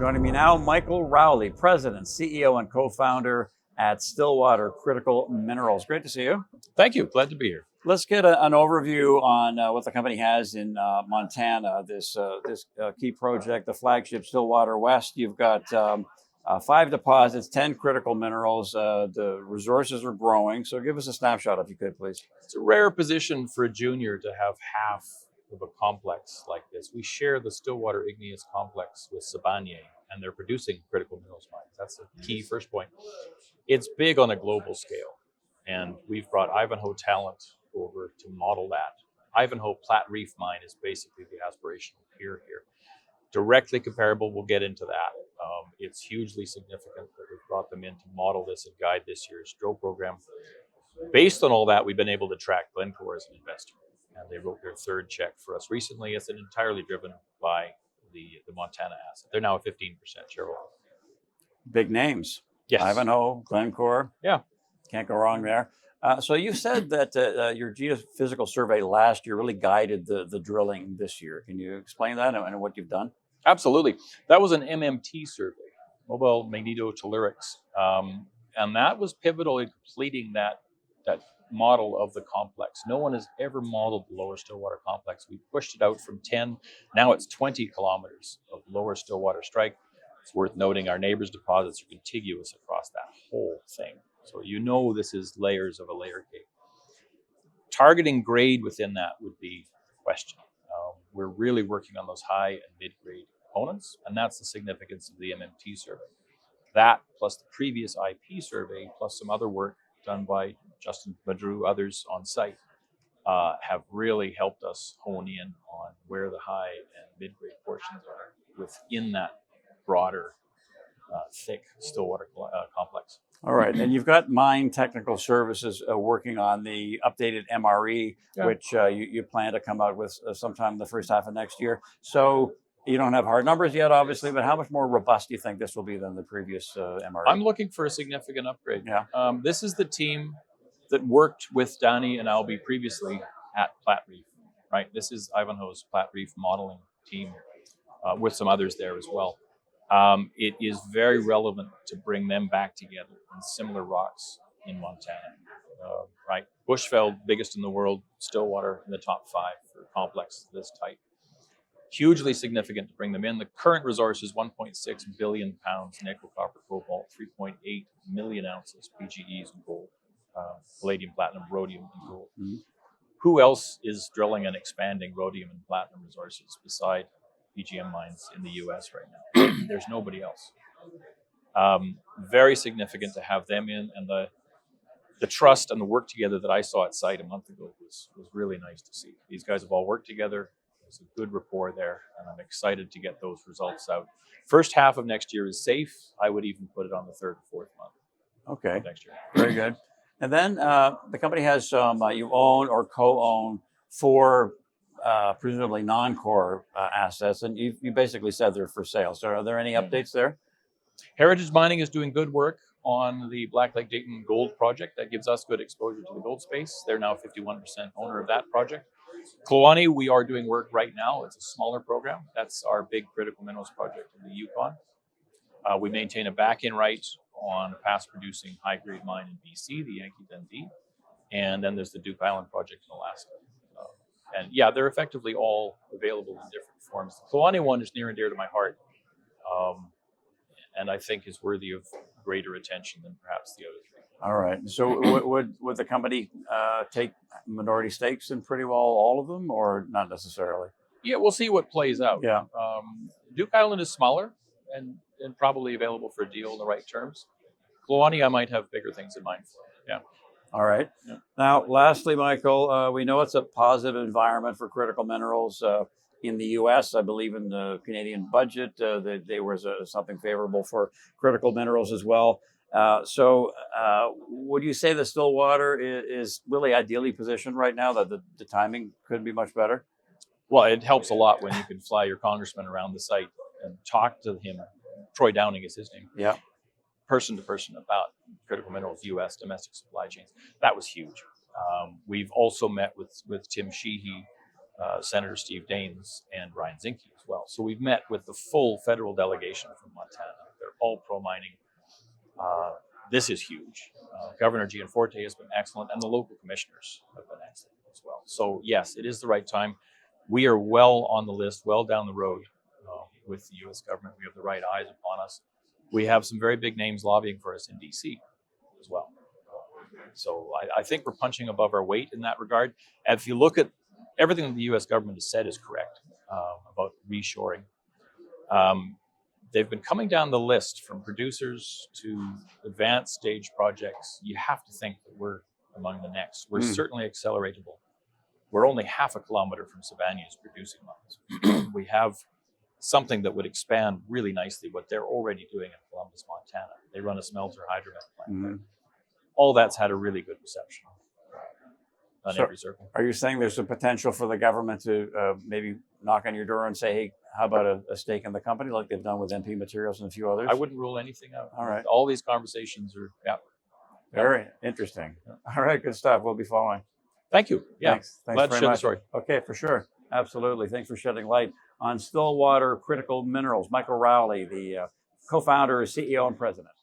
Joining me now, Michael Rowley, President, CEO, and co-founder at Stillwater Critical Minerals. Great to see you. Thank you. Glad to be here. Let's get an overview on what the company has in Montana, this key project, the flagship Stillwater West. You've got 5 deposits, 10 critical minerals. The resources are growing. So give us a snapshot if you could, please. It's a rare position for a junior to have half of a complex like this. We share the Stillwater Igneous Complex with Sibanye, and they're producing critical minerals mines. That's the key first point. It's big on a global scale, and we've brought Ivanhoe talent over to model that. Ivanhoe Platte Reef mine is basically the aspirational peer here. Directly comparable, we'll get into that. It's hugely significant that we've brought them in to model this and guide this year's drill program. Based on all that, we've been able to track Glencore as an investor, and they wrote their 3rd check for us recently. It's entirely driven by the Montana asset. They're now a 15% shareholder. Big names. Yes. Ivanhoe, Glencore. Yeah. Can't go wrong there. So you said that your geophysical survey last year really guided the drilling this year. Can you explain that and what you've done? Absolutely. That was an MMT survey, mobile magnetotellurics, and that was pivotal in completing that model of the complex. No one has ever modeled the lower Stillwater complex. We pushed it out from 10, now it's 20 kilometers of lower Stillwater strike. It's worth noting our neighbors' deposits are contiguous across that whole thing. So you know this is layers of a layer cake. Targeting grade within that would be the question. We're really working on those high and mid-grade components, and that's the significance of the MMT survey. That plus the previous IP survey, plus some other work done by Justin Madru, others on site, have really helped us hone in on where the high and mid-grade portions are within that broader, thick Stillwater complex. All right, and you've got Mine Technical Services working on the updated MRE, yeah, which you plan to come out with sometime in the first half of next year. So you don't have hard numbers yet, obviously, but how much more robust do you think this will be than the previous MRE? I'm looking for a significant upgrade. Yeah. This is the team that worked with Danny and Albie previously at Platte Reef, right? This is Ivanhoe's Platte Reef modeling team with some others there as well. It is very relevant to bring them back together in similar rocks in Montana, right? Bushveld, biggest in the world, Stillwater in the top 5 for a complex this type. Hugely significant to bring them in. The current resource is 1.6 billion pounds nickel, copper, cobalt, 3.8 million ounces PGEs and gold, palladium, platinum, rhodium, and gold. Mm-hmm. Who else is drilling and expanding rhodium and platinum resources beside PGM mines in the US right now? There's nobody else. Very significant to have them in, and the trust and the work together that I saw at site a month ago was really nice to see. These guys have all worked together. There's a good rapport there, and I'm excited to get those results out. First half of next year is safe. I would even put it on the 3rd or 4th month. Okay. Of next year. Very good. And then the company has some, you own or co-own 4 presumably non-core assets, and you basically said they're for sale. So are there any updates there? Heritage Mining is doing good work on the Black Lake Dayton gold project. That gives us good exposure to the gold space. They're now 51% owner of that project. Kluane, we are doing work right now. It's a smaller program. That's our big critical minerals project in the Yukon. We maintain a back-in right on a past-producing high-grade mine in BC, the Yankee Dundee. And then there's the Duke Island project in Alaska. And yeah, they're effectively all available in different forms. The Kluane one is near and dear to my heart, and I think is worthy of greater attention than perhaps the other 3. All right. So would the company take minority stakes in pretty well all of them, or not necessarily? Yeah, we'll see what plays out. Yeah. Duke Island is smaller and probably available for a deal in the right terms. Kluane, I might have bigger things in mind for. Yeah. All right. Yeah. Now, lastly, Michael, we know it's a positive environment for critical minerals in the U.S. I believe in the Canadian budget, there was something favorable for critical minerals as well. So would you say the Stillwater is really ideally positioned right now, that the timing could be much better? Well, it helps a lot when you can fly your congressman around the site and talk to him. Troy Downing is his name. Yeah. Person to person about critical minerals, U.S. domestic supply chains. That was huge. We've also met with Tim Sheehy Senator Steve Daines and Ryan Zinke as well. So we've met with the full federal delegation from Montana. They're all pro-mining. This is huge. Governor Gianforte has been excellent, and the local commissioners have been excellent as well. So yes, it is the right time. We are well on the list, well down the road with the U.S. government. We have the right eyes upon us. We have some very big names lobbying for us in D.C. as well. So I think we're punching above our weight in that regard. And if you look at everything that the U.S. government has said is correct about reshoring. They've been coming down the list from producers to advanced stage projects. You have to think that we're among the next. We're certainly acceleratable. We're only half a kilometer from Sibanyu's producing mines. We have something that would expand really nicely what they're already doing in Columbus, Montana. They run a smelter hydromet plant there. All that's had a really good reception on every circle. Are you saying there's a potential for the government to maybe knock on your door and say, hey, how about a stake in the company like they've done with MP Materials and a few others? I wouldn't rule anything out. All right. All these conversations are, Very interesting. All right, good stuff. We'll be following. Thank you. Yeah. Thanks Glad to very share the much. story. Okay, for sure. Absolutely. Thanks for shedding light on Stillwater Critical Minerals. Michael Rowley, the co-founder, CEO, and president.